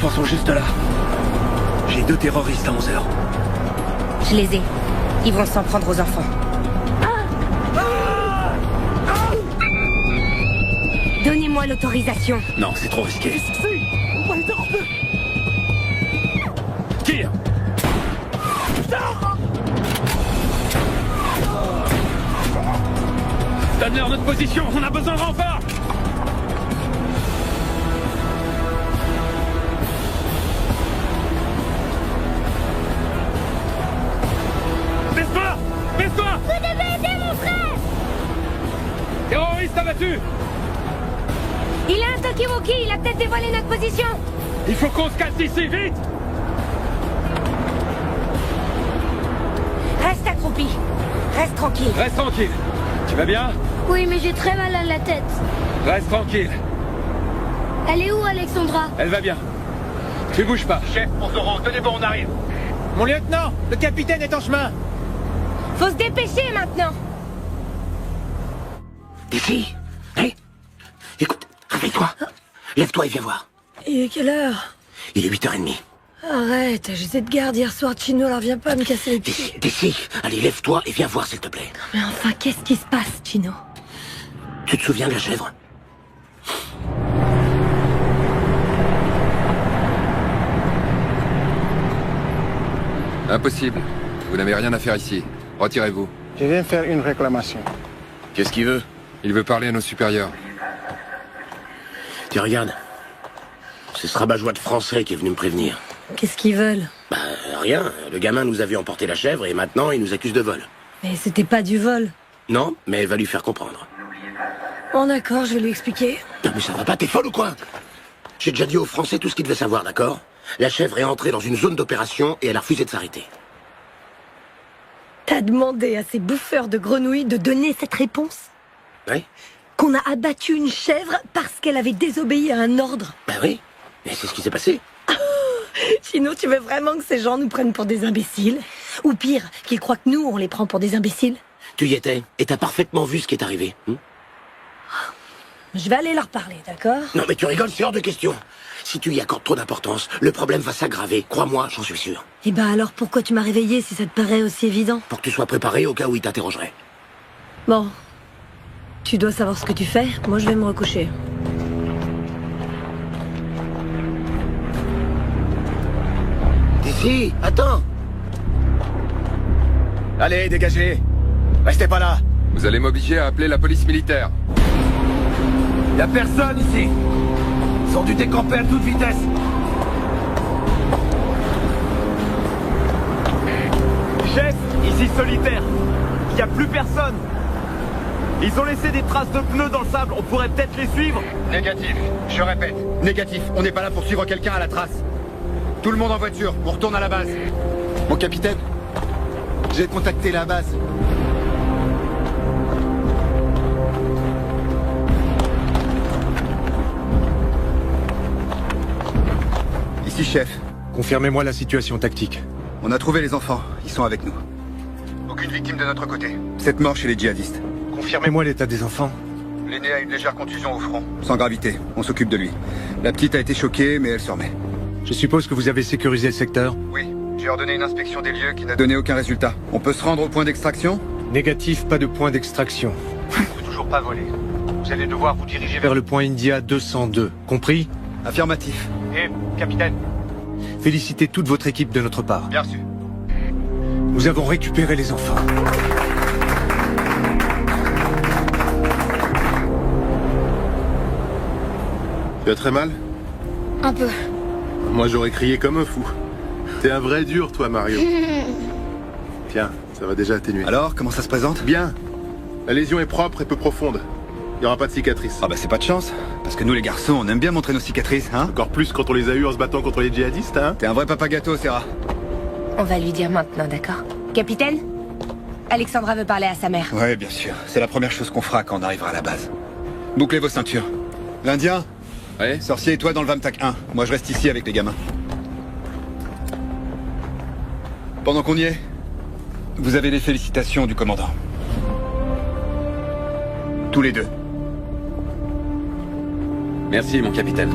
enfants sont juste là. J'ai 2 terroristes à 11h. Je les ai. Ils vont s'en prendre aux enfants. Donnez-moi l'autorisation. Non, c'est trop risqué. Qu'est-ce que c'est? On va l'interrompre. Tire! Donne-leur notre position, on a besoin de renfort! Baisse-toi! Baisse-toi! Vous devez aider mon frère! Terroriste abattu! Il a un Tokiwoki, il a peut-être dévoilé notre position. Il faut qu'on se casse d'ici, vite! Reste accroupi. Reste tranquille. Reste tranquille. Tu vas bien? Oui, mais j'ai très mal à la tête. Reste tranquille. Elle est où, Alexandra? Elle va bien. Tu bouges pas. Chef, on se rend. Tenez bon, on arrive. Mon lieutenant, le capitaine est en chemin. Faut se dépêcher maintenant. Ici. Hé, écoute, réveille-toi. Lève-toi et viens voir. Il est quelle heure? Il est 8h30. Arrête, j'étais de garde hier soir, Chino, alors viens pas me casser les pieds. D'ici. Allez, lève-toi et viens voir, s'il te plaît. Mais enfin, qu'est-ce qui se passe, Chino? Tu te souviens de la chèvre? Impossible. Vous n'avez rien à faire ici. Retirez-vous. Je viens faire une réclamation. Qu'est-ce qu'il veut? Il veut parler à nos supérieurs. Tu regardes. C'est ce rabat-joie de français qui est venu me prévenir. Qu'est-ce qu'ils veulent? Bah, rien. Le gamin nous a vu emporter la chèvre et maintenant il nous accuse de vol. Mais c'était pas du vol. Non, mais elle va lui faire comprendre. Bon d'accord, je vais lui expliquer. Non mais ça va pas, t'es folle ou quoi? J'ai déjà dit aux Français tout ce qu'ils devaient savoir, d'accord? La chèvre est entrée dans une zone d'opération et elle a refusé de s'arrêter. T'as demandé à ces bouffeurs de grenouilles de donner cette réponse? Oui? Qu'on a abattu une chèvre parce qu'elle avait désobéi à un ordre? Bah oui, mais c'est ce qui s'est passé. Chino, tu veux vraiment que ces gens nous prennent pour des imbéciles? Ou pire, qu'ils croient que nous, on les prend pour des imbéciles? Tu y étais, et t'as parfaitement vu ce qui est arrivé. Je vais aller leur parler, d'accord? Non mais tu rigoles, c'est hors de question. Si tu y accordes trop d'importance, le problème va s'aggraver. Crois-moi, j'en suis sûr. Eh ben alors pourquoi tu m'as réveillé si ça te paraît aussi évident? Pour que tu sois préparé au cas où il t'interrogerait. Bon. Tu dois savoir ce que tu fais, moi je vais me recoucher. D'ici, attends. Allez, dégagez. Restez pas là. Vous allez m'obliger à appeler la police militaire. Y a personne ici. Ils ont dû décamper à toute vitesse. Chef, ici Solitaire. Y a plus personne. Ils ont laissé des traces de pneus dans le sable. On pourrait peut-être les suivre. Négatif. Je répète. Négatif. On n'est pas là pour suivre quelqu'un à la trace. Tout le monde en voiture. On retourne à la base. Mon capitaine, j'ai contacté la base. Ici, chef. Confirmez-moi la situation tactique. On a trouvé les enfants. Ils sont avec nous. Aucune victime de notre côté. 7 morts chez les djihadistes. Confirmez-moi l'état des enfants. L'aîné a une légère contusion au front. Sans gravité. On s'occupe de lui. La petite a été choquée, mais elle se remet. Je suppose que vous avez sécurisé le secteur. Oui. J'ai ordonné une inspection des lieux qui n'a donné aucun résultat. On peut se rendre au point d'extraction? Négatif, pas de point d'extraction. On peut toujours pas voler. Vous allez devoir vous diriger Vers le point India 202. Compris? Affirmatif. Et, capitaine, félicitez toute votre équipe de notre part. Bien sûr. Nous avons récupéré les enfants. Tu as très mal? Un peu. Moi j'aurais crié comme un fou. T'es un vrai dur toi Mario. Tiens, ça va déjà atténuer. Alors, comment ça se présente? Bien. La lésion est propre et peu profonde. Il n'y aura pas de cicatrice. Ah bah c'est pas de chance. Parce que nous les garçons, on aime bien montrer nos cicatrices, hein? Encore plus quand on les a eus en se battant contre les djihadistes, hein? T'es un vrai papa gâteau, Sarah. On va lui dire maintenant, d'accord? Capitaine? Alexandra veut parler à sa mère. Ouais, bien sûr. C'est la première chose qu'on fera quand on arrivera à la base. Bouclez vos ceintures. L'Indien? Ouais. Sorcier et toi dans le Vamtac 1. Moi je reste ici avec les gamins. Pendant qu'on y est, vous avez les félicitations du commandant. Tous les deux. Merci, mon capitaine.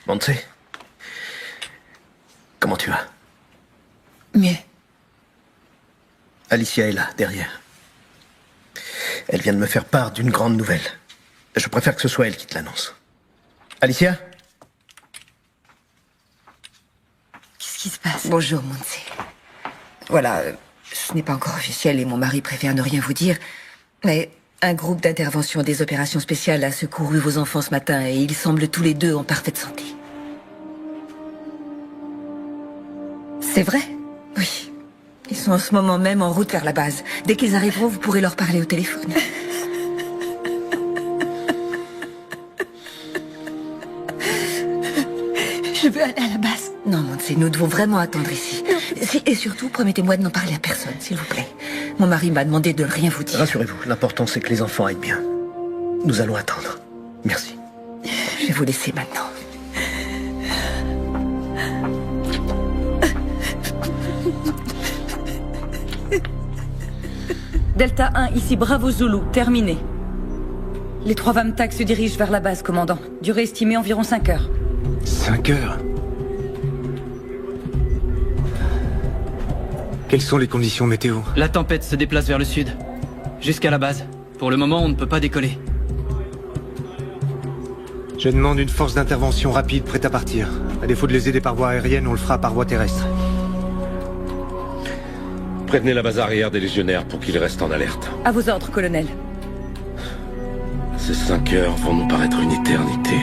Montse, comment tu vas? Mieux. Alicia est là, derrière. Elle vient de me faire part d'une grande nouvelle. Je préfère que ce soit elle qui te l'annonce. Alicia? Qu'est-ce qui se passe? Bonjour, Montse. Voilà, ce n'est pas encore officiel et mon mari préfère ne rien vous dire, mais un groupe d'intervention des opérations spéciales a secouru vos enfants ce matin et ils semblent tous les deux en parfaite santé. C'est vrai? Oui. Ils sont en ce moment même en route vers la base. Dès qu'ils arriveront, vous pourrez leur parler au téléphone. Je veux aller à la base. Non, Montse, nous devons vraiment attendre ici. Et surtout, promettez-moi de n'en parler à personne, s'il vous plaît. Mon mari m'a demandé de ne rien vous dire. Rassurez-vous, l'important c'est que les enfants aillent bien. Nous allons attendre. Merci. Je vais vous laisser maintenant. Delta 1, ici Bravo Zulu, terminé. Les 3 VAMTAC se dirigent vers la base, commandant. Durée estimée environ 5 heures. 5 heures? Quelles sont les conditions météo? La tempête se déplace vers le sud. Jusqu'à la base. Pour le moment, on ne peut pas décoller. Je demande une force d'intervention rapide prête à partir. À défaut de les aider par voie aérienne, on le fera par voie terrestre. Prévenez la base arrière des légionnaires pour qu'ils restent en alerte. À vos ordres, colonel. Ces 5 heures vont nous paraître une éternité.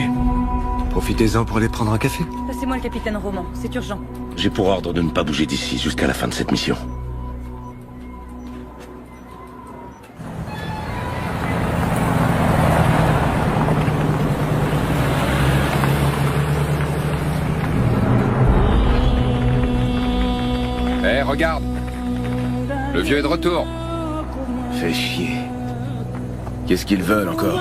Profitez-en pour aller prendre un café. Passez-moi le capitaine Roman, c'est urgent. J'ai pour ordre de ne pas bouger d'ici jusqu'à la fin de cette mission. Hé, regarde! Le vieux est de retour. Fais chier. Qu'est-ce qu'ils veulent encore?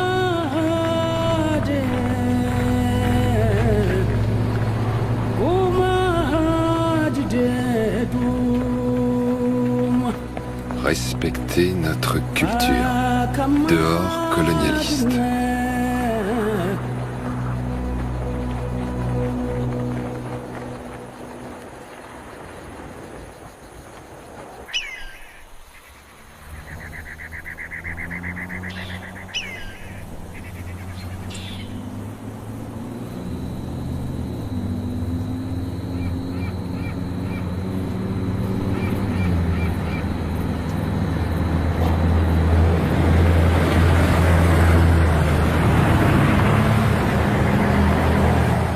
Respecter notre culture. Dehors, colonialiste.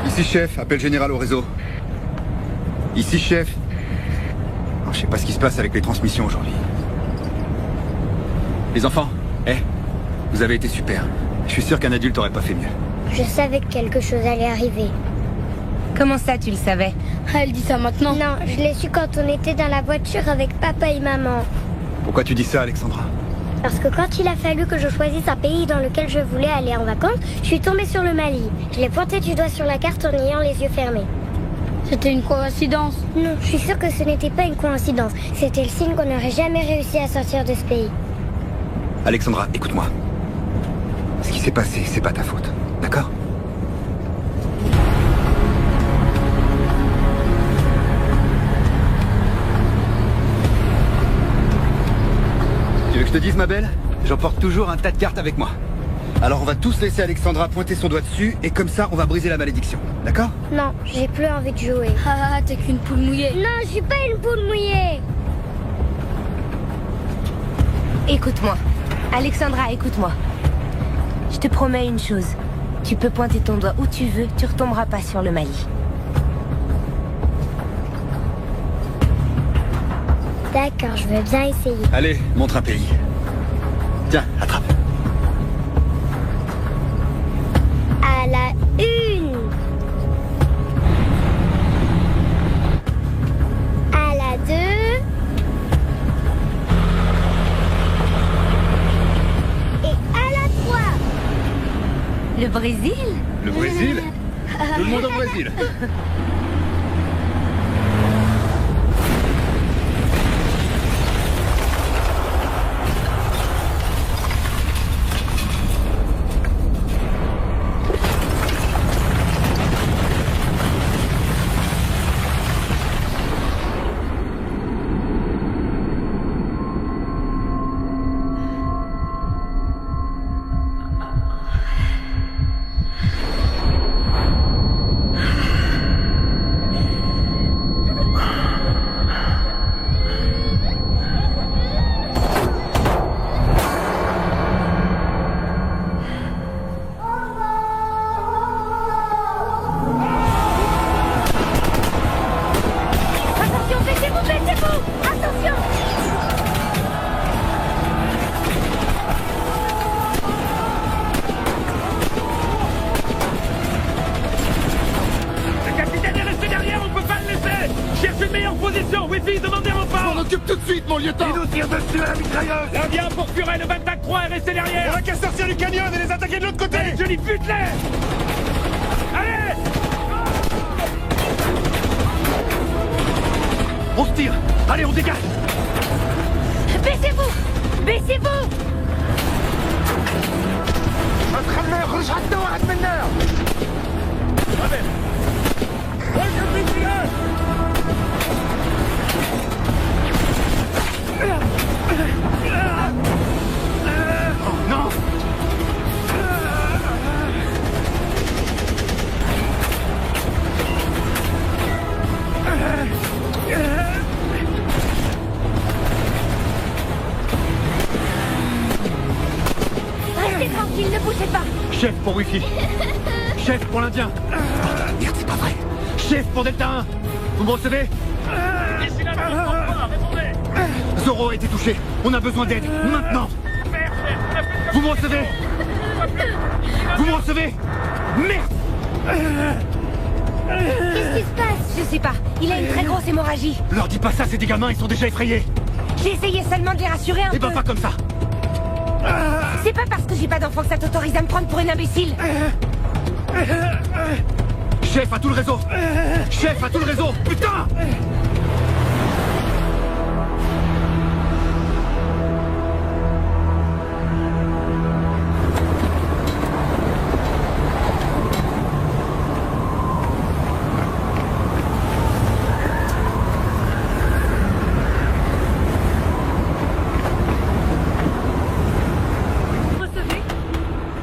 Ici, chef, appel général au réseau. Ici, chef. Oh, je sais pas ce qui se passe avec les transmissions aujourd'hui. Les enfants, vous avez été super. Je suis sûr qu'un adulte aurait pas fait mieux. Je savais que quelque chose allait arriver. Comment ça, tu le savais? Elle dit ça maintenant? Non, je l'ai su quand on était dans la voiture avec papa et maman. Pourquoi tu dis ça, Alexandra? Parce que quand il a fallu que je choisisse un pays dans lequel je voulais aller en vacances, je suis tombée sur le Mali. Je l'ai pointé du doigt sur la carte en ayant les yeux fermés. C'était une coïncidence? Non, je suis sûre que ce n'était pas une coïncidence. C'était le signe qu'on n'aurait jamais réussi à sortir de ce pays. Alexandra, écoute-moi. Ce qui s'est passé, c'est pas ta faute. D'accord? Tu veux que je te dise, ma belle? J'emporte toujours un tas de cartes avec moi. Alors on va tous laisser Alexandra pointer son doigt dessus et comme ça on va briser la malédiction. D'accord? Non, j'ai plus envie de jouer. Ah, t'es qu'une poule mouillée. Non, je suis pas une poule mouillée. Écoute-moi. Alexandra, écoute-moi. Je te promets une chose. Tu peux pointer ton doigt où tu veux, tu retomberas pas sur le Mali. D'accord, je veux bien essayer. Allez, montre un pays. Tiens, attrape. À la une. À la deux. Et à la trois. Le Brésil? Le Brésil? Tout le monde au Brésil. Attention, Wi-Fi, demandez renfort. On occupe tout de suite, mon lieutenant. Ils nous tirent dessus à la mitrailleuse. Là, viens pour curer le 25-3 et rester derrière. On a qu'à sortir du canyon et les attaquer de l'autre côté. Allez, Johnny, bute-les. Allez. On se tire. Allez, on dégage. Baissez-vous. Baissez-vous. Non. Restez tranquille, ne bougez pas. Chef pour Wi-Fi. Chef pour l'Indien. Merde, c'est pas vrai. Chef pour Delta 1. Vous me recevez? Zoro a été touché. On a besoin d'aide. Maintenant. Vous me recevez? Vous me recevez? Merde. Qu'est-ce qui se passe? Je sais pas. Il a une très grosse hémorragie. Leur dis pas ça, c'est des gamins, ils sont déjà effrayés. J'ai essayé seulement de les rassurer un peu. Eh ben pas comme ça. C'est pas parce que j'ai pas d'enfant que ça t'autorise à me prendre pour une imbécile. Chef à tout le réseau. Chef à tout le réseau. Putain.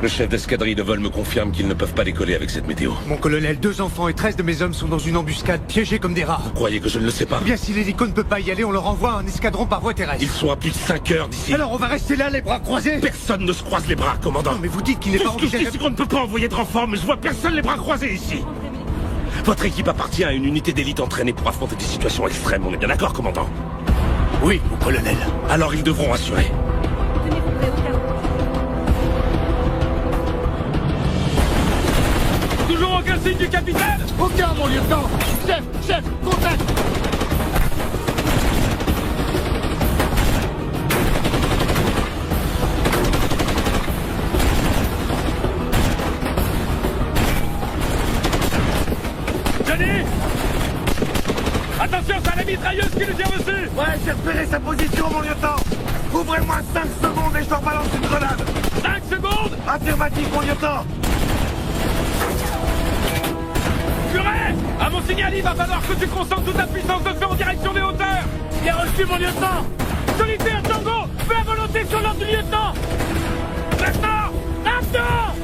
Le chef d'escadrille de vol me confirme qu'ils ne peuvent pas décoller avec cette météo. Mon colonel, 2 enfants et 13 de mes hommes sont dans une embuscade, piégés comme des rats. Vous croyez que je ne le sais pas? Bien, si l'hélico ne peut pas y aller, on leur envoie un escadron par voie terrestre. Ils sont à plus de 5 heures d'ici. Alors on va rester là, les bras croisés? Personne ne se croise les bras, commandant. Non, mais vous dites qu'il n'est pas Tout ce que je dis, c'est qu'on ne peut pas envoyer de renfort, mais je vois personne les bras croisés ici. Votre équipe appartient à une unité d'élite entraînée pour affronter des situations extrêmes, on est bien d'accord, commandant? Oui, mon colonel. Alors ils devront assurer. Toujours aucun signe du capitaine? Aucun, mon lieutenant. Chef, contact. Johnny! Attention, c'est la mitrailleuse qui nous tire dessus! Ouais, j'ai repéré sa position, mon lieutenant. Ouvrez-moi 5 secondes et je leur balance une grenade. 5 secondes! Affirmatif, mon lieutenant. Purée! À mon signal, il va falloir que tu concentres toute ta puissance de feu en direction des hauteurs! Bien reçu, mon lieutenant! Solitaire, Tango! Fais à volonté sur l'ordre du lieutenant! Maintenant! Maintenant!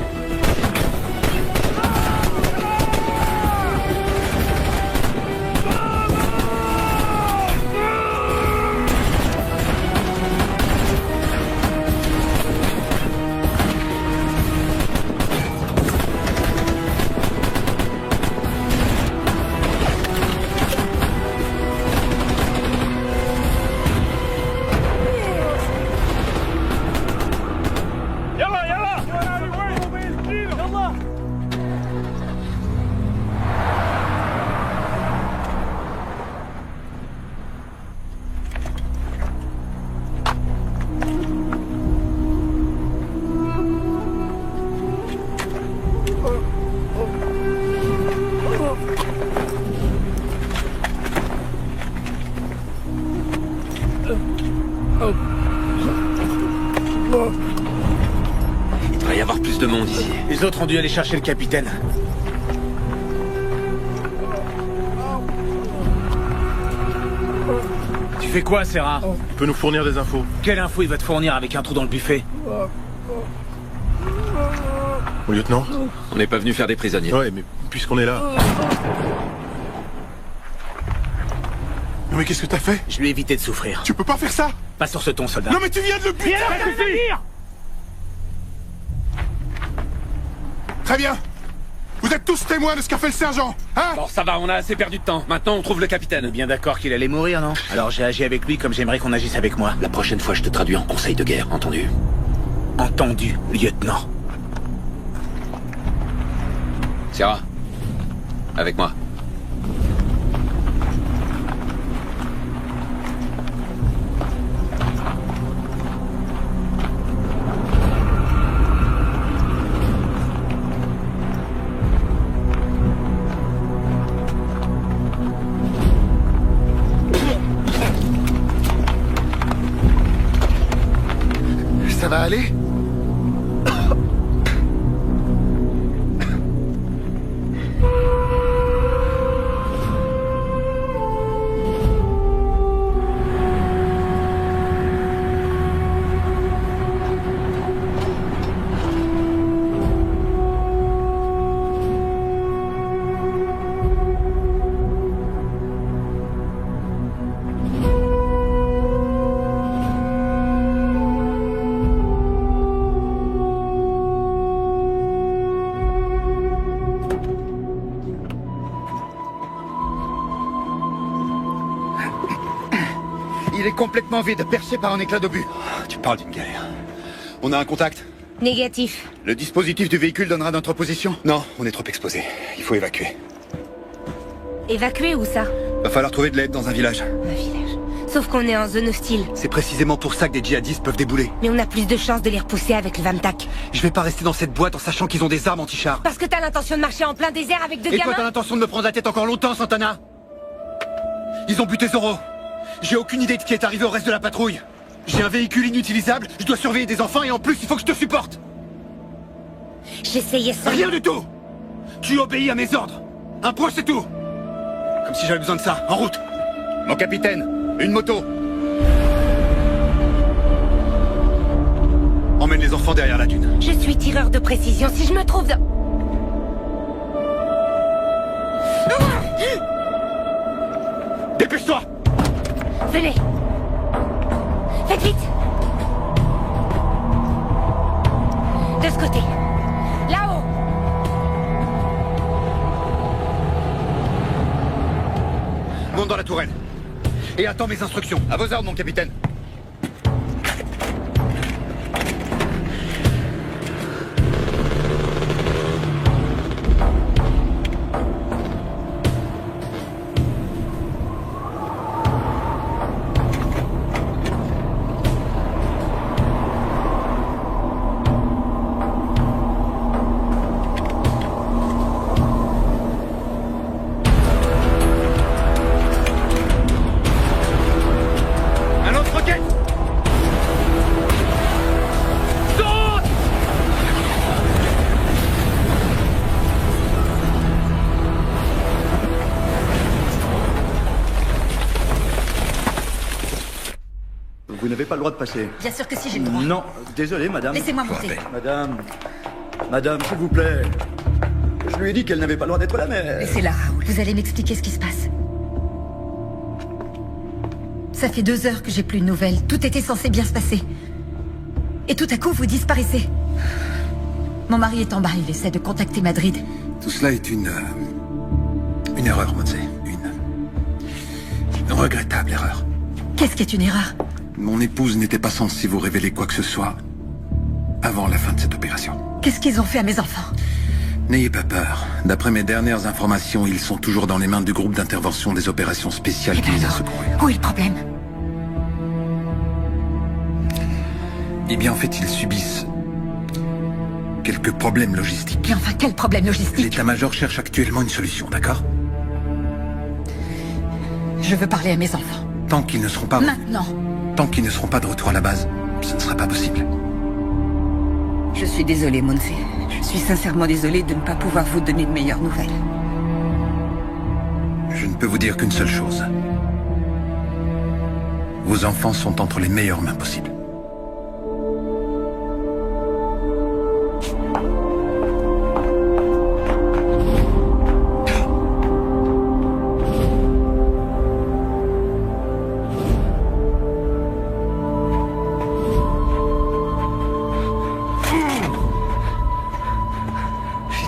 Il devrait y avoir plus de monde ici. Les autres ont dû aller chercher le capitaine. Tu fais quoi, Serra? Il peut nous fournir des infos. Quelle info il va te fournir avec un trou dans le buffet? Mon lieutenant? On n'est pas venu faire des prisonniers. Ouais, mais puisqu'on est là... Non mais qu'est-ce que t'as fait? Je lui ai évité de souffrir. Tu peux pas faire ça? Pas sur ce ton, soldat. Non mais tu viens de le buter! Très bien. Vous êtes tous témoins de ce qu'a fait le sergent, hein? Bon, ça va, on a assez perdu de temps. Maintenant, on trouve le capitaine. Bien d'accord qu'il allait mourir, non? Alors j'ai agi avec lui comme j'aimerais qu'on agisse avec moi. La prochaine fois, je te traduis en conseil de guerre, entendu? Entendu, lieutenant. Sierra, avec moi. il est complètement vide, percé par un éclat d'obus. Tu parles d'une galère. On a un contact? Négatif. Le dispositif du véhicule donnera notre position? Non, on est trop exposé. Il faut évacuer. Évacuer où ça? Va falloir trouver de l'aide dans un village. Un village. Sauf qu'on est en zone hostile. C'est précisément pour ça que des djihadistes peuvent débouler. Mais on a plus de chances de les repousser avec le Vamtac. Je vais pas rester dans cette boîte en sachant qu'ils ont des armes anti-chars. Parce que t'as l'intention de marcher en plein désert avec deux Et gamins? toi, t'as l'intention de me prendre la tête encore longtemps, Santana? Ils ont buté Zoro. J'ai aucune idée de ce qui est arrivé au reste de la patrouille. J'ai un véhicule inutilisable, je dois surveiller des enfants et en plus, il faut que je te supporte. J'essayais ça. Rien du tout. Tu obéis à mes ordres. Un point, c'est tout. Comme si j'avais besoin de ça. En route. Mon capitaine, une moto. Emmène les enfants derrière la dune. Je suis tireur de précision. Si je me trouve dans... Dépêche-toi. Venez. Faites vite. De ce côté. Là-haut. Monte dans la tourelle. Et attends mes instructions. À vos ordres, mon capitaine. Vous n'avez pas le droit de passer. Bien sûr que si, j'ai le droit. Non, désolé, madame. Laissez-moi monter. Madame, s'il vous plaît. Je lui ai dit qu'elle n'avait pas le droit d'être là, mais... Laissez-la, Raoul. Vous allez m'expliquer ce qui se passe. Ça fait 2 heures que j'ai plus de nouvelles. Tout était censé bien se passer. Et tout à coup, vous disparaissez. Mon mari est en bas, il essaie de contacter Madrid. Tout cela est une erreur, Montse. Une regrettable erreur. Qu'est-ce qui est une erreur? Mon épouse n'était pas censée vous révéler quoi que ce soit avant la fin de cette opération. Qu'est-ce qu'ils ont fait à mes enfants? N'ayez pas peur. D'après mes dernières informations, ils sont toujours dans les mains du groupe d'intervention des opérations spéciales qui les a secourus. Où est le problème? Eh bien, en fait, ils subissent quelques problèmes logistiques. Mais enfin, quel problème logistique? L'état-major cherche actuellement une solution, d'accord? Je veux parler à mes enfants. Tant qu'ils ne seront pas... Maintenant. Tant qu'ils ne seront pas de retour à la base, ce ne sera pas possible. Je suis désolée, Montse. Je suis sincèrement désolée de ne pas pouvoir vous donner de meilleures nouvelles. Je ne peux vous dire qu'une seule chose. Vos enfants sont entre les meilleures mains possibles.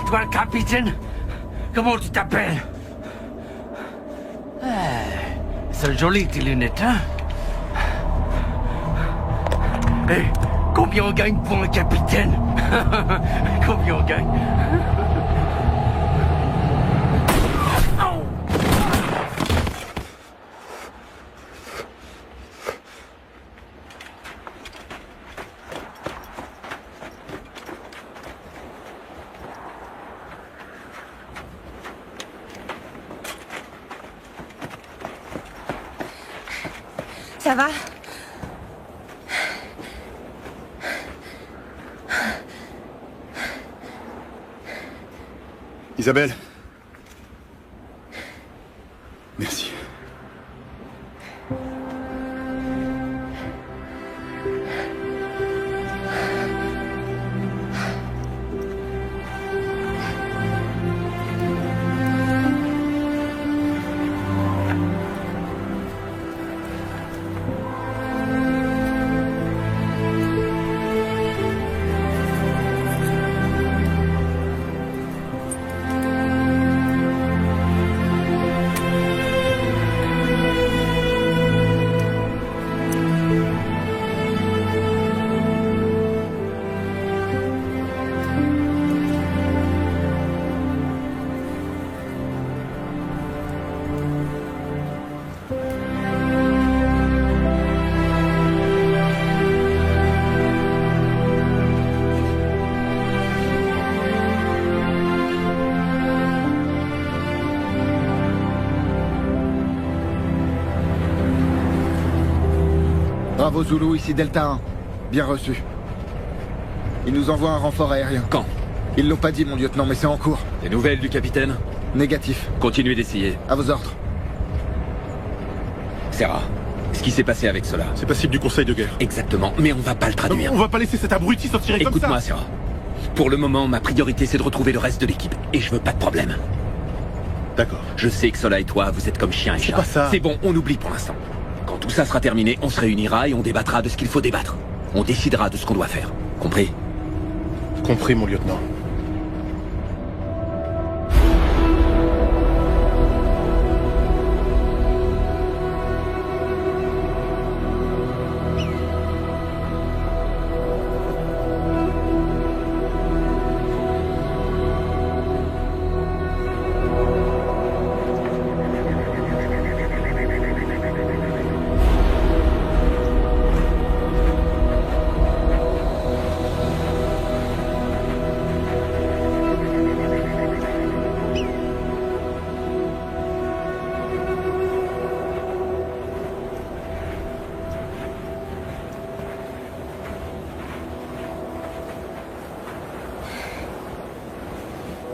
Toi, le capitaine? Comment tu t'appelles? C'est joli tes lunettes, hein? Hé, combien on gagne pour un capitaine? Combien on gagne? Ça va? Isabelle. Merci. Bravo Zulu, ici Delta 1. Bien reçu. Ils nous envoient un renfort aérien. Quand? Ils l'ont pas dit, mon lieutenant, mais c'est en cours. Des nouvelles du capitaine? Négatif. Continuez d'essayer. À vos ordres. Serra, ce qui s'est passé avec cela. C'est passible du conseil de guerre. Exactement, mais on va pas le traduire. On va pas laisser cet abruti s'en tirer comme ça. Écoute-moi, Serra. Pour le moment, ma priorité, c'est de retrouver le reste de l'équipe. Et je veux pas de problème. D'accord. Je sais que Sola et toi, vous êtes comme chien et chat. C'est pas ça. C'est bon, on oublie pour l'instant. Quand tout ça sera terminé, on se réunira et on débattra de ce qu'il faut débattre. On décidera de ce qu'on doit faire. Compris? Compris, mon lieutenant.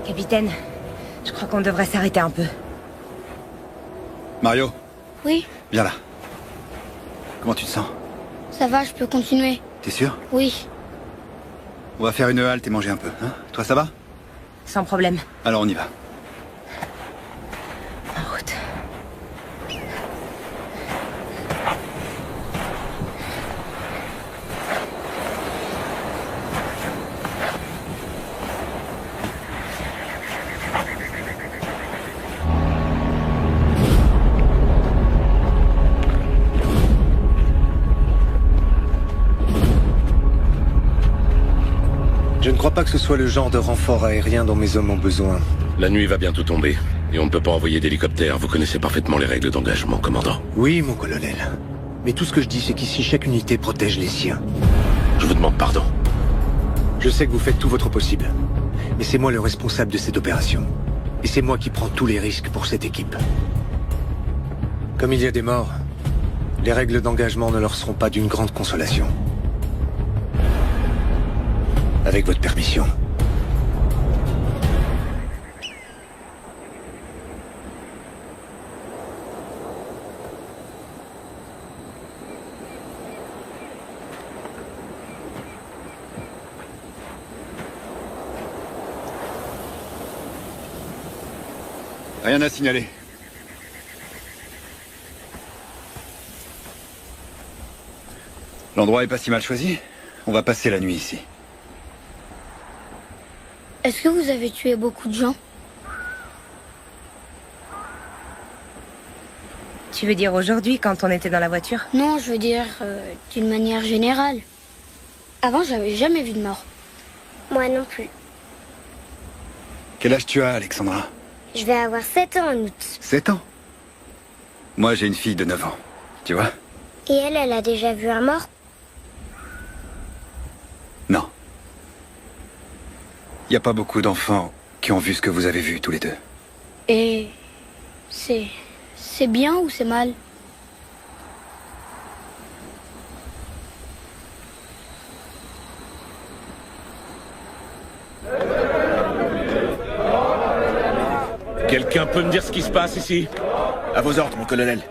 Capitaine, je crois qu'on devrait s'arrêter un peu. Mario, Oui, viens là. Comment tu te sens? ça va, je peux continuer. T'es sûr? Oui. On va faire une halte et manger un peu, hein? Toi, ça va? Sans problème. Alors on y va. En route. Je ne crois pas que ce soit le genre de renfort aérien dont mes hommes ont besoin. La nuit va bientôt tomber. Et on ne peut pas envoyer d'hélicoptère. Vous connaissez parfaitement les règles d'engagement, commandant. Oui, mon colonel. Mais tout ce que je dis, c'est qu'ici, chaque unité protège les siens. Je vous demande pardon. Je sais que vous faites tout votre possible. Mais c'est moi le responsable de cette opération. Et c'est moi qui prends tous les risques pour cette équipe. Comme il y a des morts, les règles d'engagement ne leur seront pas d'une grande consolation. Avec votre permission. Rien à signaler. L'endroit est pas si mal choisi. On va passer la nuit ici. Est-ce que vous avez tué beaucoup de gens? Tu veux dire aujourd'hui, quand on était dans la voiture? Non, je veux dire d'une manière générale. Avant, j'avais jamais vu de mort. Moi non plus. Quel âge tu as, Alexandra? Je vais avoir 7 ans en août. 7 ans. Moi, j'ai une fille de 9 ans. Tu vois? Et elle a déjà vu un mort? Non. Il n'y a pas beaucoup d'enfants qui ont vu ce que vous avez vu tous les deux. Et c'est bien ou c'est mal? Quelqu'un peut me dire ce qui se passe ici? À vos ordres, mon colonel.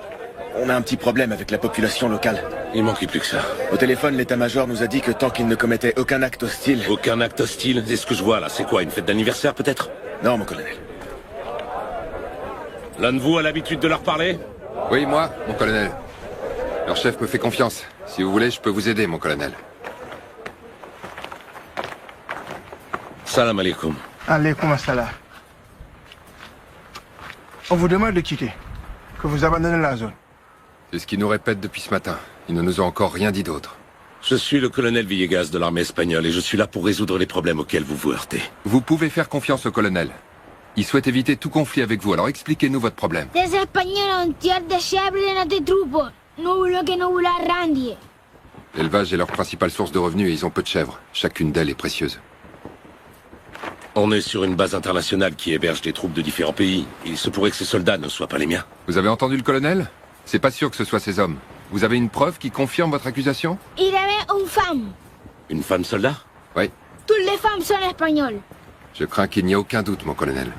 On a un petit problème avec la population locale. Il manquait plus que ça. Au téléphone, l'état-major nous a dit que tant qu'il ne commettait aucun acte hostile... Aucun acte hostile? C'est ce que je vois là. C'est quoi, une fête d'anniversaire peut-être? Non, mon colonel. L'un de vous a l'habitude de leur parler? Oui, moi, mon colonel. Leur chef me fait confiance. Si vous voulez, je peux vous aider, mon colonel. Salam alaikum. Alaikum assalam. On vous demande de quitter. Que vous abandonnez la zone. C'est ce qu'ils nous répètent depuis ce matin. Ils ne nous ont encore rien dit d'autre. Je suis le colonel Villegas de l'armée espagnole et je suis là pour résoudre les problèmes auxquels vous vous heurtez. Vous pouvez faire confiance au colonel. Il souhaite éviter tout conflit avec vous, alors expliquez-nous votre problème. Les Espagnols ont tiré des chèvres de notre troupe. Nous voulons que nous vous la rendiez. L'élevage est leur principale source de revenus et ils ont peu de chèvres. Chacune d'elles est précieuse. On est sur une base internationale qui héberge des troupes de différents pays. Il se pourrait que ces soldats ne soient pas les miens. Vous avez entendu le colonel? C'est pas sûr que ce soit ces hommes. Vous avez une preuve qui confirme votre accusation? Il aimait une femme. Une femme soldat? Oui. Toutes les femmes sont espagnoles. Je crains qu'il n'y ait aucun doute, mon colonel.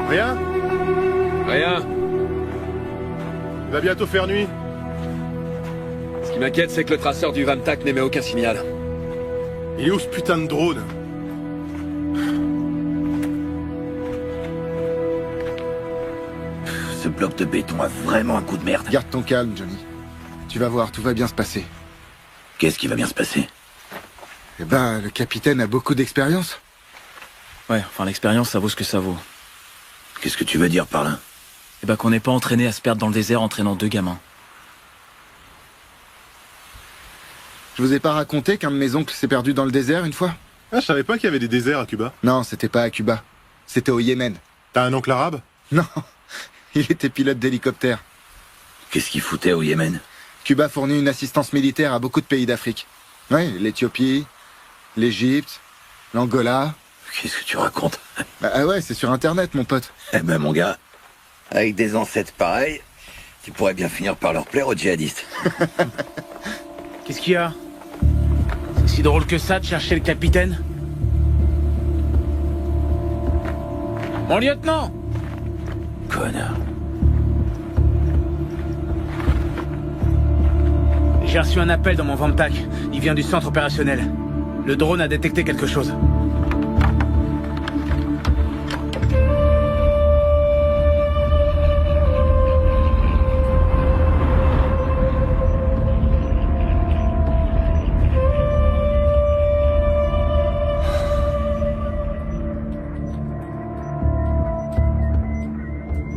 Rien? Rien. Il va bientôt faire nuit. Ce qui m'inquiète, c'est que le traceur du Vamtac n'émet aucun signal. Il est où ce putain de drone? Ce bloc de béton a vraiment un coup de merde. Garde ton calme, Johnny. Tu vas voir, tout va bien se passer. Qu'est-ce qui va bien se passer? Eh ben, le capitaine a beaucoup d'expérience. Ouais, enfin l'expérience, ça vaut ce que ça vaut. Qu'est-ce que tu veux dire par là? Eh ben qu'on n'est pas entraîné à se perdre dans le désert entraînant 2 gamins. Je vous ai pas raconté qu'un de mes oncles s'est perdu dans le désert une fois? Ah, je savais pas qu'il y avait des déserts à Cuba. Non, c'était pas à Cuba. C'était au Yémen. T'as un oncle arabe? Non, il était pilote d'hélicoptère. Qu'est-ce qu'il foutait au Yémen? Cuba fournit une assistance militaire à beaucoup de pays d'Afrique. Oui, l'Éthiopie, l'Égypte, l'Angola. Qu'est-ce que tu racontes? Ah ouais, c'est sur Internet, mon pote. Eh ben, mon gars, avec des ancêtres pareils, tu pourrais bien finir par leur plaire aux djihadistes. Qu'est-ce qu'il y a? C'est si drôle que ça de chercher le capitaine? Mon lieutenant! Connard. J'ai reçu un appel dans mon Vamtac. Il vient du centre opérationnel. Le drone a détecté quelque chose.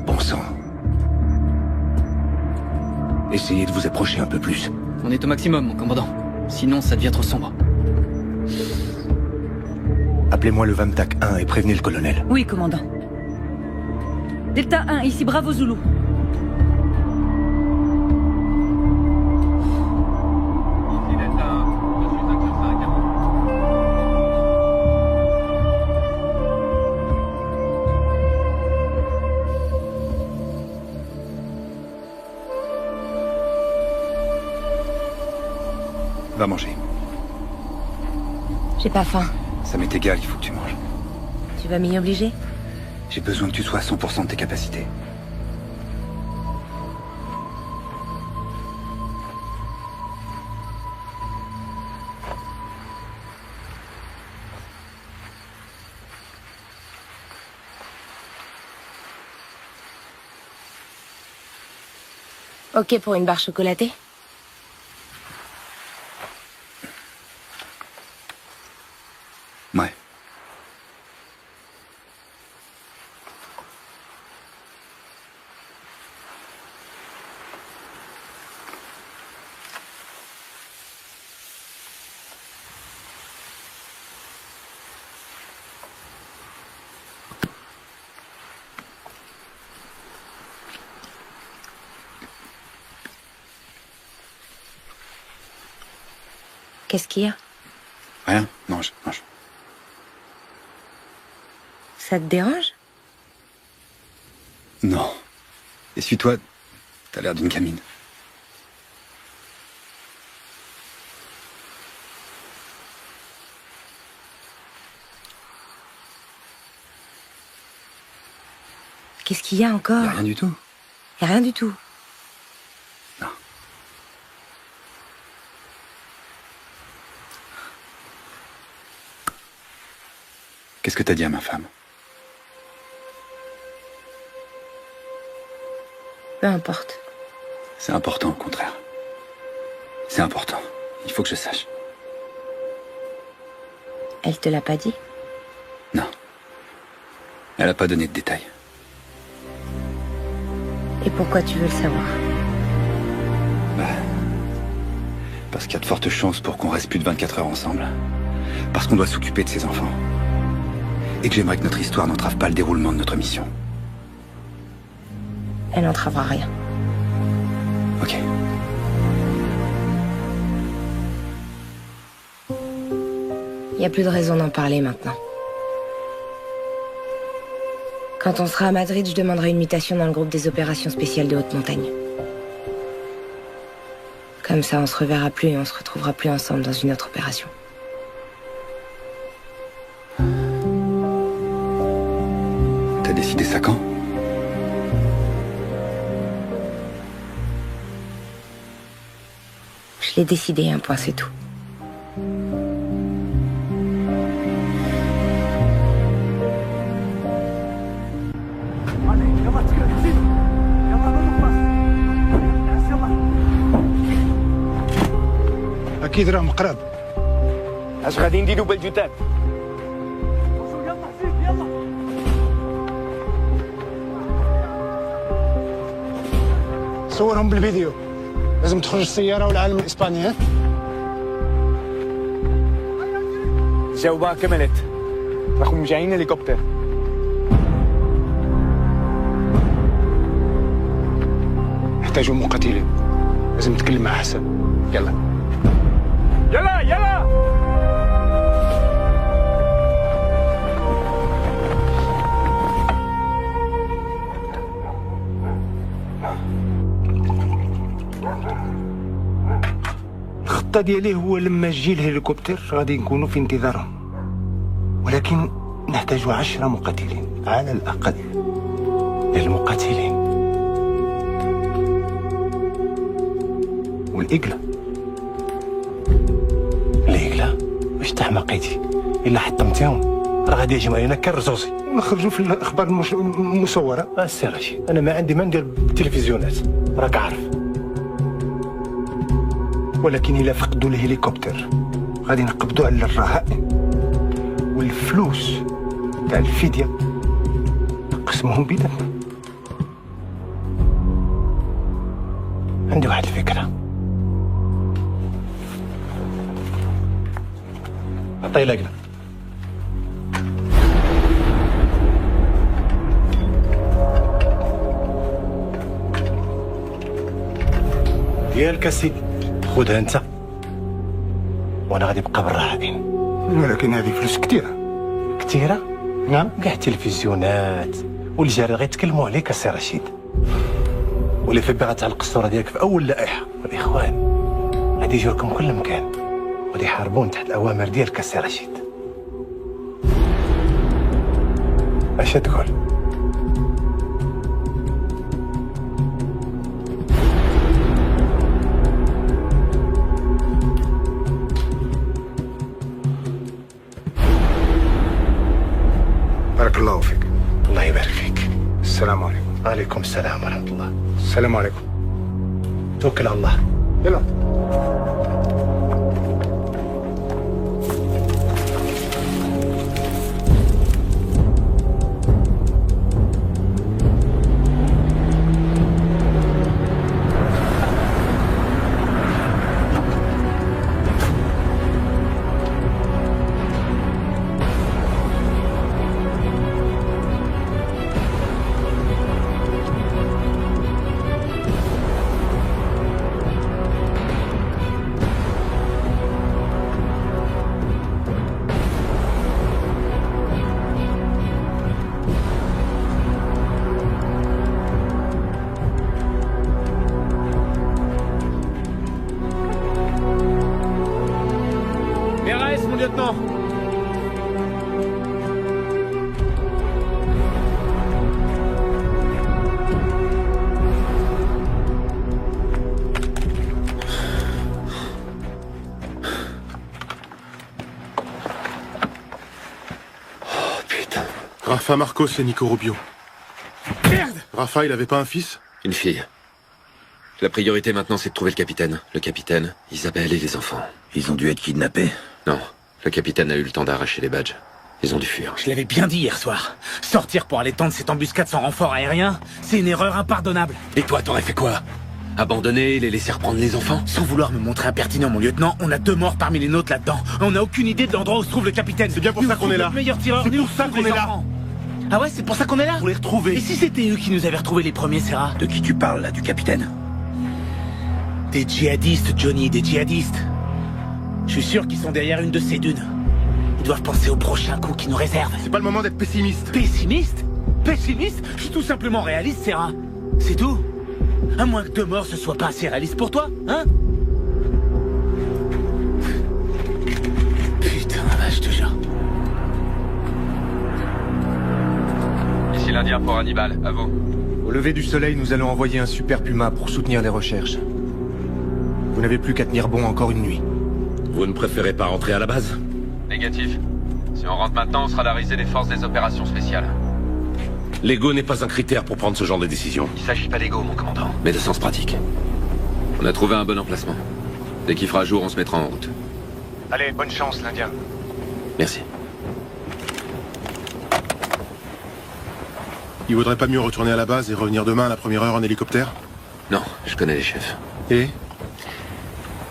Bon sang. Essayez de vous approcher un peu plus. On est au maximum, mon commandant. Sinon, ça devient trop sombre. Appelez-moi le Vamtac 1 et prévenez le colonel. Oui, commandant. Delta 1, ici Bravo Zulu. Va manger. J'ai pas faim. Ça m'est égal, il faut que tu manges. Tu vas m'y obliger? J'ai besoin que tu sois à 100% de tes capacités. Ok pour une barre chocolatée? Ouais. Qu'est-ce qu'il y a? Rien, mange, mange. Ça te dérange? Non. Essuie-toi, t'as l'air d'une gamine. Qu'est-ce qu'il y a encore? Y a rien du tout. Y a rien du tout. Qu'est-ce que t'as dit à ma femme? Peu importe. C'est important, au contraire. C'est important. Il faut que je sache. Elle te l'a pas dit? Non. Elle a pas donné de détails. Et pourquoi tu veux le savoir? Parce qu'il y a de fortes chances pour qu'on reste plus de 24 heures ensemble. Parce qu'on doit s'occuper de ses enfants. Et que j'aimerais que notre histoire n'entrave pas le déroulement de notre mission. Elle n'entravera rien. Ok. Y a plus de raison d'en parler maintenant. Quand on sera à Madrid, je demanderai une mutation dans le groupe des opérations spéciales de haute montagne. Comme ça, on se reverra plus et on se retrouvera plus ensemble dans une autre opération. T'as décidé ça quand? Je l'ai décidé, un point, c'est tout. اكيد راهم قراب. اش غادي نديرو بالجثث؟ صورهم بالفيديو. لازم تخرج السيارة والعالم الإسباني. ها؟ الجوبة كملت. راكم جايين هليكوبتر. نحتاجوا مقاتلين. لازم نتكلم مع حسن. يلا. يلا يلا. الخطة ديالي هو لما يجي الهليكوبتر غادي نكونوا في انتظارهم، ولكن نحتاج 10 مقاتلين على الأقل. للمقاتلين والإقلة واش تحمقيتي؟ إلا حطمتيهم راه غادي يجيو علينا كالرزوزي ونخرجوا في الأخبار المصورة. السي رشيد، أنا ما عندي ما ندير بالتلفزيونات راك عارف، ولكن إلا فقدوا الهليكوبتر غادي نقبضوا على الرهائن والفلوس تاع الفدية نقسموهم بيناتنا. عندي واحد الفكرة. عطيه لقلة. ديالك سيدي، خذها انت وانا غادي نبقى بالرهائن. ولكن هذه فلوس كثيرة؟ نعم. كاع التلفزيونات والجرائد غيتكلموا عليك السي رشيد، واللي في بغا تاع القصوره ديالك في اول لائحه. الاخوان غادي يجيو لكم كل مكان وغادي يحاربون تحت الاوامر ديالك السي رشيد. اش تقول؟ بارك الله فيك. الله يبارك فيك. السلام عليكم. وعليكم السلام ورحمة الله. السلام عليكم. توكل على الله. يلا. lieutenant. Rafa Marcos et Nico Rubio. Merde! Rafa, il avait pas un fils? Une fille. La priorité maintenant, c'est de trouver le capitaine. Le capitaine, Isabelle et les enfants. Ils ont dû être kidnappés? Non. Le capitaine a eu le temps d'arracher les badges. Ils ont dû fuir. Je l'avais bien dit hier soir. Sortir pour aller tendre cette embuscade sans renfort aérien, c'est une erreur impardonnable. Et toi, t'aurais fait quoi? Abandonner et les laisser reprendre les enfants? Sans vouloir me montrer impertinent, mon lieutenant, on a 2 morts parmi les nôtres là-dedans. On n'a aucune idée de l'endroit où se trouve le capitaine. C'est bien pour ça qu'on est là. Le meilleur tireur, c'est pour ça qu'on est là. Ah ouais, c'est pour ça qu'on est là? Pour les retrouver. Et si c'était eux qui nous avaient retrouvés les premiers, Serra? De qui tu parles là, du capitaine? Des djihadistes, Johnny, des djihadistes. Je suis sûr qu'ils sont derrière une de ces dunes. Ils doivent penser au prochain coup qui nous réserve. C'est pas le moment d'être pessimiste. Pessimiste? Pessimiste? Je suis tout simplement réaliste, Serra. C'est tout. À moins que 2 morts ce soit pas assez réaliste pour toi, hein? Putain, je te jure. Ici l'Indien pour Hannibal, à vous. Au lever du soleil, nous allons envoyer un super Puma pour soutenir les recherches. Vous n'avez plus qu'à tenir bon encore une nuit. Vous ne préférez pas rentrer à la base? Négatif. Si on rentre maintenant, on sera la risée des forces des opérations spéciales. L'ego n'est pas un critère pour prendre ce genre de décision. Il s'agit pas d'ego, mon commandant, mais de sens pratique. On a trouvé un bon emplacement. Dès qu'il fera jour, on se mettra en route. Allez, bonne chance, l'Indien. Merci. Il vaudrait pas mieux retourner à la base et revenir demain à la première heure en hélicoptère? Non, je connais les chefs. Et?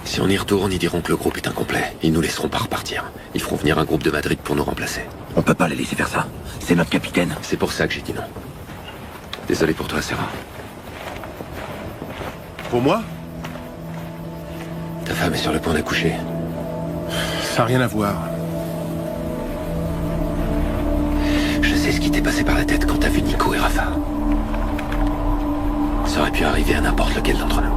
Si on y retourne, ils diront que le groupe est incomplet. Ils nous laisseront pas repartir. Ils feront venir un groupe de Madrid pour nous remplacer. On peut pas les laisser faire ça. C'est notre capitaine. C'est pour ça que j'ai dit non. Désolé pour toi, Serra. Pour moi? Ta femme est sur le point d'accoucher. Ça n'a rien à voir. Je sais ce qui t'est passé par la tête quand t'as vu Nico et Rafa. Ça aurait pu arriver à n'importe lequel d'entre nous.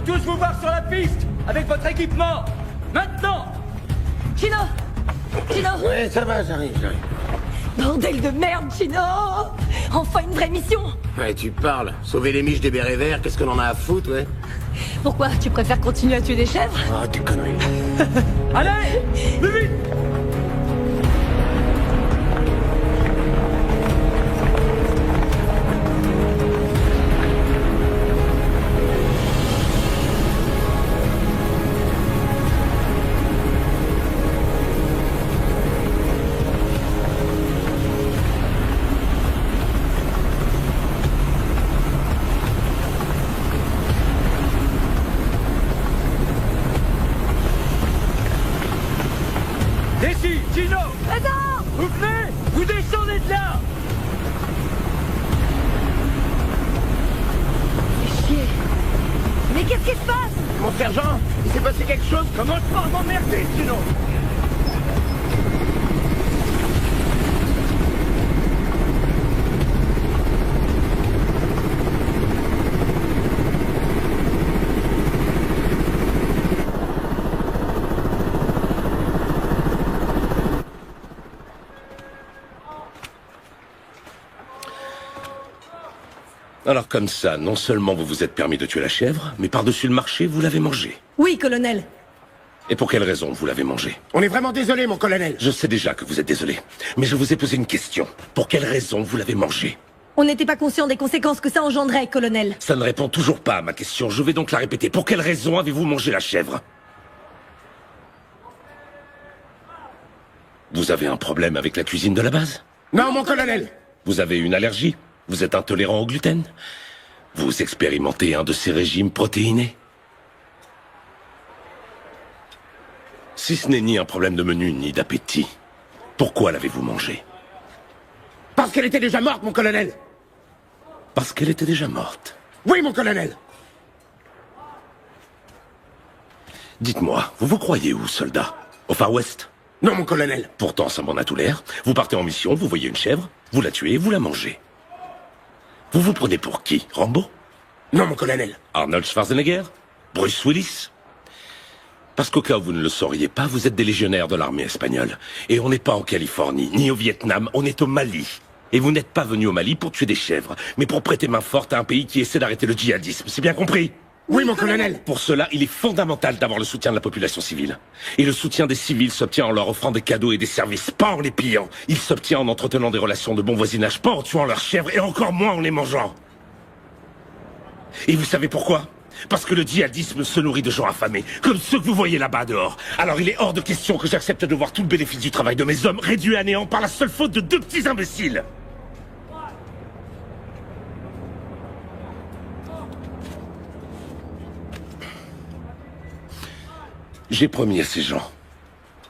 tous vous voir sur la piste, avec votre équipement. Maintenant. Chino Chino Ouais, ça va, j'arrive. Bordel de merde, Chino. Enfin une vraie mission. Ouais, tu parles. Sauver les miches des bérets verts, qu'est-ce qu'on en a à foutre, ouais? Pourquoi? Tu préfères continuer à tuer des chèvres? Ah, tes conneries. Allez, plus vite. Ici, Chino! Présent! Vous venez! Vous descendez de là! Fais chier. Mais qu'est-ce qui se passe? Mon sergent, il s'est passé quelque chose? Commence pas à m'emmerder, Chino! Alors comme ça, non seulement vous vous êtes permis de tuer la chèvre, mais par-dessus le marché, vous l'avez mangée. Oui, colonel. Et pour quelle raison vous l'avez mangée? On est vraiment désolé, mon colonel. Je sais déjà que vous êtes désolé, mais je vous ai posé une question. Pour quelle raison vous l'avez mangée? On n'était pas conscient des conséquences que ça engendrait, colonel. Ça ne répond toujours pas à ma question, je vais donc la répéter. Pour quelle raison avez-vous mangé la chèvre? Vous avez un problème avec la cuisine de la base? Non, mon colonel. Vous avez une allergie? Vous êtes intolérant au gluten? Vous expérimentez un de ces régimes protéinés? Si ce n'est ni un problème de menu, ni d'appétit, pourquoi l'avez-vous mangée? Parce qu'elle était déjà morte, mon colonel. Parce qu'elle était déjà morte? Oui, mon colonel. Dites-moi, vous vous croyez où, soldat? Au Far West? Non, mon colonel. Pourtant, ça m'en a tout l'air. Vous partez en mission, vous voyez une chèvre, vous la tuez, vous la mangez. Vous vous prenez pour qui? Rambo? Non, mon colonel. Arnold Schwarzenegger? Bruce Willis? Parce qu'au cas où vous ne le sauriez pas, vous êtes des légionnaires de l'armée espagnole. Et on n'est pas en Californie, ni au Vietnam, on est au Mali. Et vous n'êtes pas venu au Mali pour tuer des chèvres, mais pour prêter main forte à un pays qui essaie d'arrêter le djihadisme. C'est bien compris? Oui, mon colonel. Pour cela, il est fondamental d'avoir le soutien de la population civile. Et le soutien des civils s'obtient en leur offrant des cadeaux et des services, pas en les pillant. Il s'obtient en entretenant des relations de bon voisinage, pas en tuant leurs chèvres et encore moins en les mangeant. Et vous savez pourquoi? Parce que le djihadisme se nourrit de gens affamés, comme ceux que vous voyez là-bas dehors. Alors il est hors de question que j'accepte de voir tout le bénéfice du travail de mes hommes réduit à néant par la seule faute de 2 petits imbéciles. J'ai promis à ces gens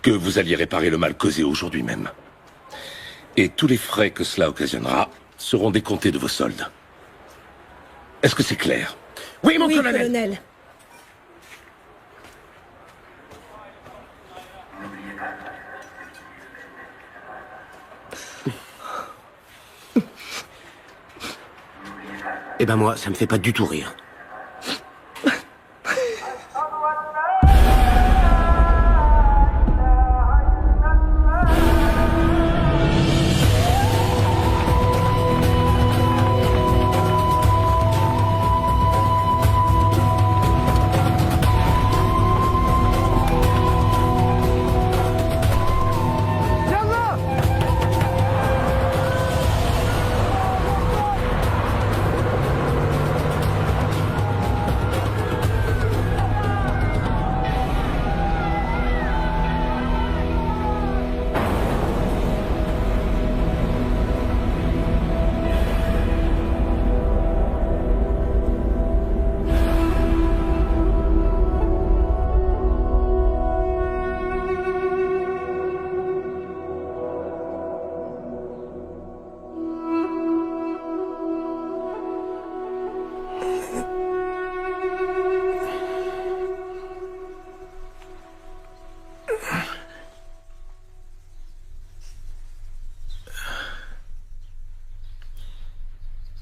que vous alliez réparer le mal causé aujourd'hui même. Et tous les frais que cela occasionnera seront décomptés de vos soldes. Est-ce que c'est clair? Oui, mon oui, colonel. Eh ben moi, ça me fait pas du tout rire.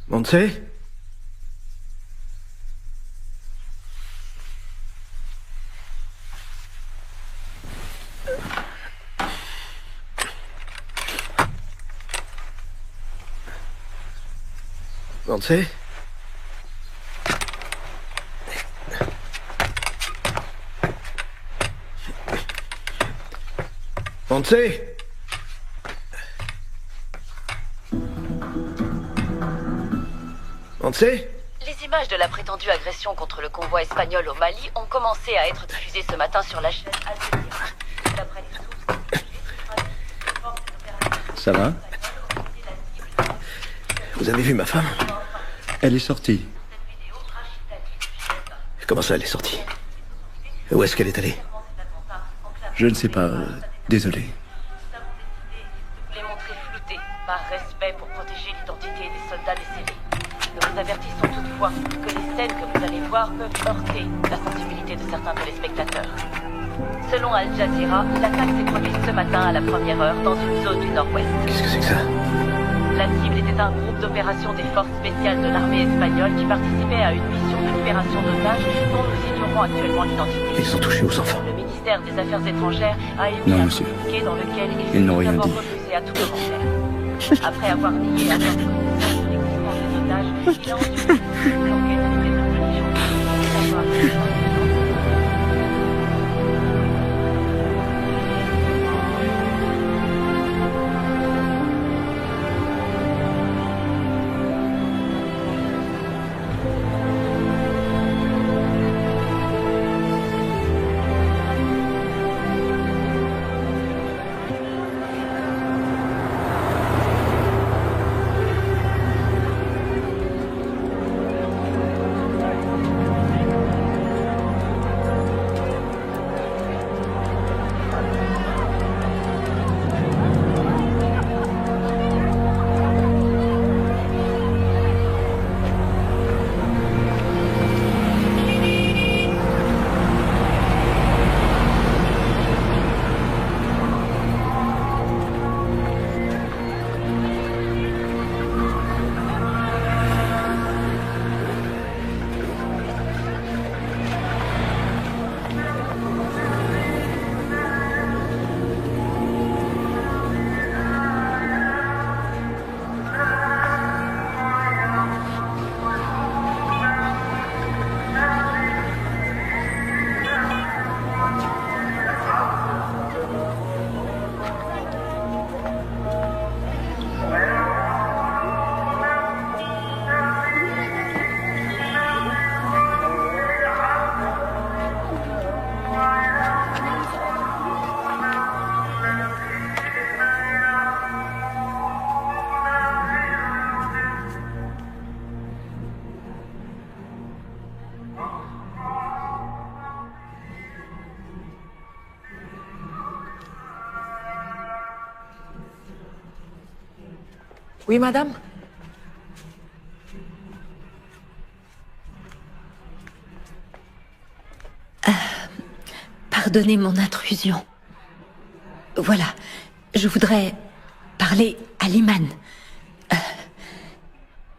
Montse? Montse? Montse? Les images de la prétendue agression contre le convoi espagnol au Mali ont commencé à être diffusées ce matin sur la chaîne Al Jazeera. D'après les sources, Ça va? Vous avez vu ma femme? Elle est sortie. Comment ça, elle est sortie? Où est-ce qu'elle est allée? Je ne sais pas. Désolé. les montrer floutés, par respect pour protéger l'identité des soldats décédés. Nous vous avertissons toutefois que les scènes que vous allez voir peuvent heurter la sensibilité de certains téléspectateurs. Selon Al Jazeera, l'attaque s'est produite ce matin à la première heure dans une zone du nord-ouest. Qu'est-ce que c'est que ça? La cible était un groupe d'opération des forces spéciales de l'armée espagnole qui participait à une mission de libération d'otages dont nous ignorons actuellement l'identité. Ils sont touchés aux enfants. Le ministère des Affaires étrangères a émis Non, un monsieur. communiqué dans lequel Ils n'ont s'est rien d'abord dit. refusé à tout commentaire. Après avoir nié avoir de connaissance de l'existence des otages, Oui, madame? Pardonnez mon intrusion. Voilà, je voudrais parler à Liman.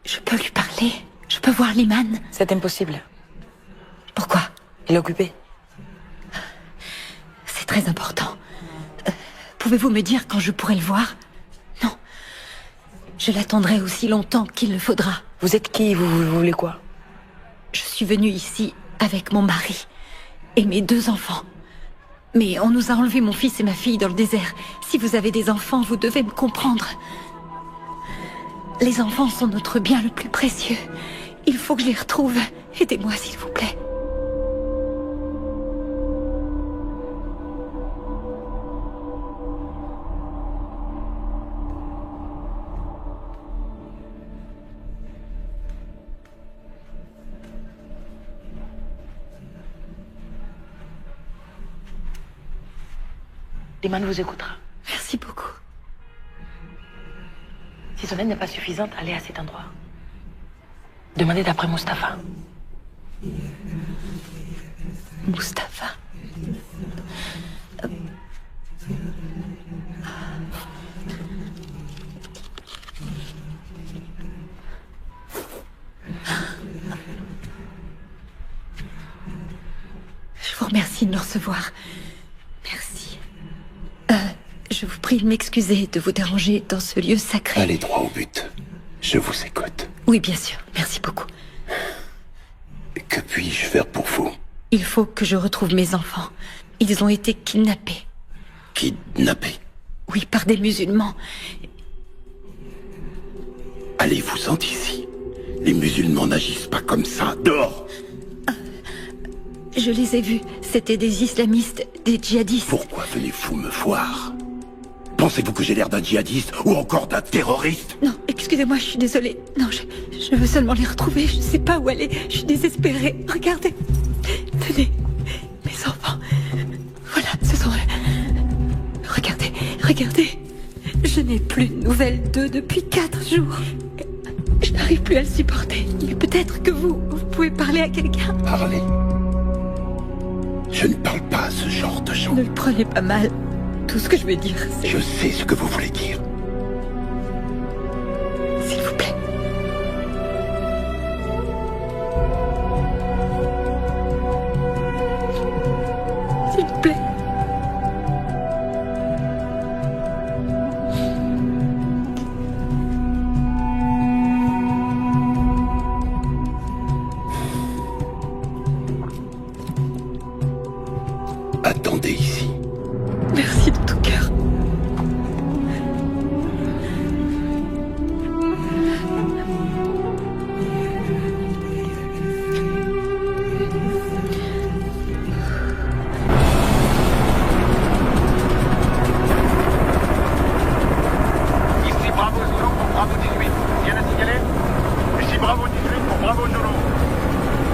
Je peux lui parler? Je peux voir Liman? C'est impossible. Pourquoi? Il est occupé. C'est très important. Pouvez-vous me dire quand je pourrai le voir? Non. Je l'attendrai aussi longtemps qu'il le faudra. Vous êtes qui? Vous voulez quoi? Je suis venue ici avec mon mari et mes 2 enfants. Mais on nous a enlevé mon fils et ma fille dans le désert. Si vous avez des enfants, vous devez me comprendre. Les enfants sont notre bien le plus précieux. Il faut que je les retrouve. Aidez-moi, s'il vous plaît. Liman vous écoutera. Merci beaucoup. Si son aide n'est pas suffisante, allez à cet endroit. Demandez d'après Mustapha. Mustapha. Je vous remercie de me recevoir. Merci. Je vous prie de m'excuser de vous déranger dans ce lieu sacré. Allez droit au but. Je vous écoute. Oui, bien sûr. Merci beaucoup. Que puis-je faire pour vous? Il faut que je retrouve mes enfants. Ils ont été kidnappés. Kidnappés? Oui, par des musulmans. Allez-vous-en d'ici. Les musulmans n'agissent pas comme ça. Dehors! Je les ai vus. C'était des islamistes, des djihadistes. Pourquoi venez-vous me voir? Pensez-vous que j'ai l'air d'un djihadiste ou encore d'un terroriste? Non, excusez-moi, je suis désolée. Non, je veux seulement les retrouver. Je ne sais pas où aller. Je suis désespérée. Regardez. Tenez, mes enfants. Voilà, ce sont eux. Regardez, regardez. Je n'ai plus de nouvelles d'eux depuis 4 jours. Je n'arrive plus à le supporter. Mais peut-être que vous pouvez parler à quelqu'un. Parler? Je ne parle pas à ce genre de gens. Ne le prenez pas mal. Tout ce que je veux dire, c'est... Je sais ce que vous voulez dire. S'il vous plaît. S'il vous plaît. garder ici. Merci de tout cœur. Ici Bravo Zulu pour Bravo 18. Rien à signaler? Ici Bravo 18 pour Bravo Zulu.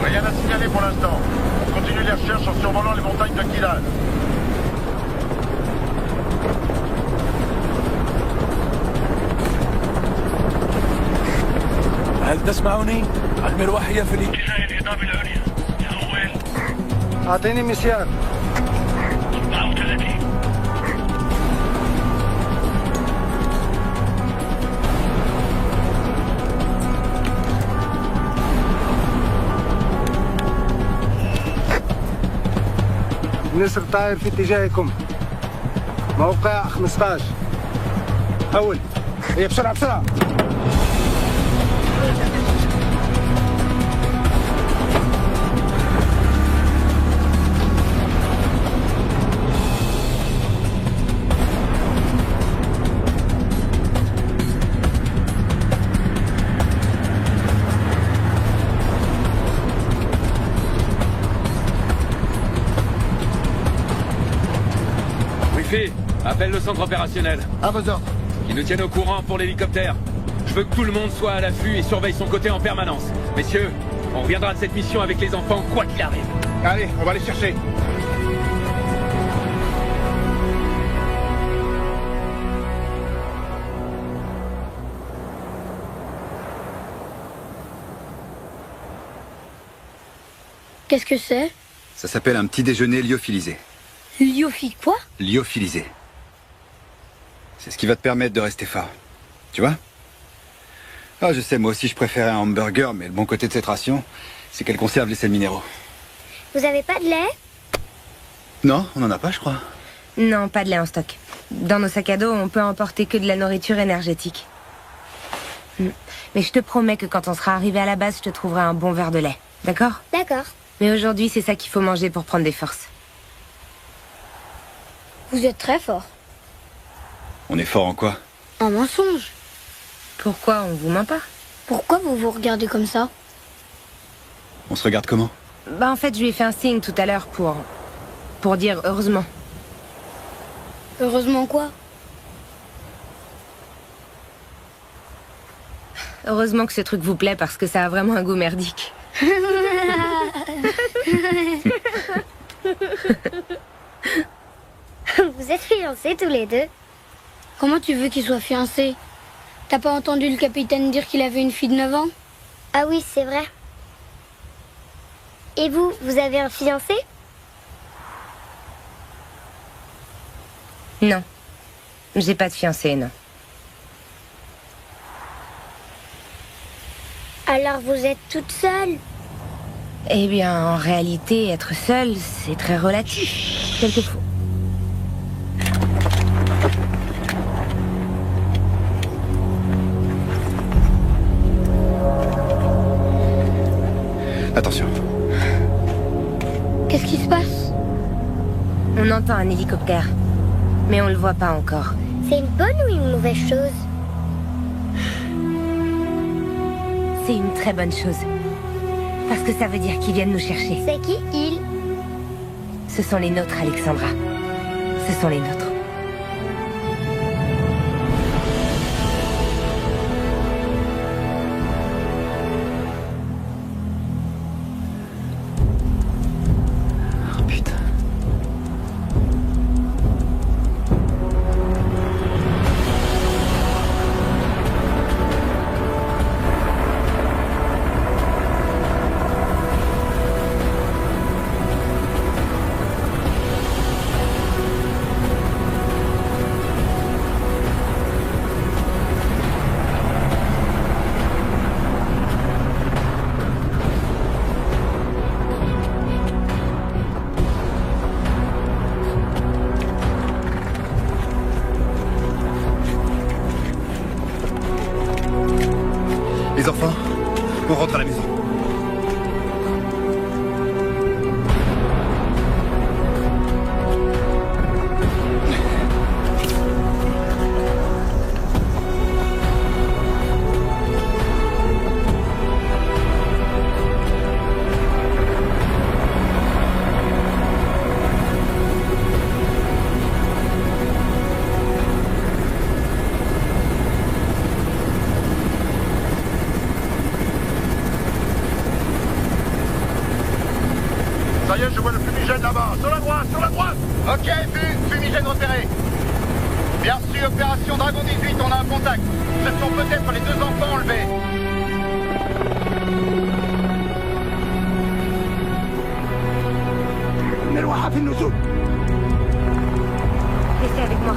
Rien à signaler pour l'instant. On continue les recherches en survolant les montagnes de Kilal. هل تسمعني؟ المروحة هي في الاتجاه الإضافي العليا. يا أول. أعطيني مسيار. 34. النسر طاير في اتجاهكم. موقع 15. أول. هي بسرعة بسرعة. Wifi, appelle le centre opérationnel. À vos ordres. Qui nous tienne au courant pour l'hélicoptère. Je veux que tout le monde soit à l'affût et surveille son côté en permanence. Messieurs, on reviendra de cette mission avec les enfants, quoi qu'il arrive. Allez, on va les chercher. Qu'est-ce que c'est? Ça s'appelle un petit déjeuner lyophilisé. Lyophi quoi? Lyophilisé. C'est ce qui va te permettre de rester fort. Tu vois? Ah, je sais, moi aussi je préférais un hamburger, mais le bon côté de cette ration, c'est qu'elle conserve les sels minéraux. Vous avez pas de lait? Non, on n'en a pas, je crois. Non, pas de lait en stock. Dans nos sacs à dos, on peut emporter que de la nourriture énergétique. Mais je te promets que quand on sera arrivé à la base, je te trouverai un bon verre de lait. D'accord? D'accord. Mais aujourd'hui, c'est ça qu'il faut manger pour prendre des forces. Vous êtes très fort. On est fort en quoi? En mensonge. Pourquoi on vous ment pas? Pourquoi vous vous regardez comme ça? On se regarde comment? Bah en fait, je lui ai fait un signe tout à l'heure pour dire heureusement. Heureusement quoi? Heureusement que ce truc vous plaît parce que ça a vraiment un goût merdique. Vous êtes fiancés tous les deux? Comment tu veux qu'ils soient fiancés? T'as pas entendu le capitaine dire qu'il avait une fille de 9 ans? Ah oui, c'est vrai. Et vous, vous avez un fiancé? Non. J'ai pas de fiancé, non. Alors vous êtes toute seule? Eh bien, en réalité, être seule, c'est très relatif. Quelquefois. Attention. Qu'est-ce qui se passe? On entend un hélicoptère, mais on le voit pas encore. C'est une bonne ou une mauvaise chose? C'est une très bonne chose. Parce que ça veut dire qu'ils viennent nous chercher. C'est qui, ils? Ce sont les nôtres, Alexandra. Ce sont les nôtres. Les enfants, on rentre à la maison. Ok, fumigène repéré. Bien reçu, opération Dragon 18, on a un contact. Ce sont peut-être les 2 enfants enlevés. Restez avec moi.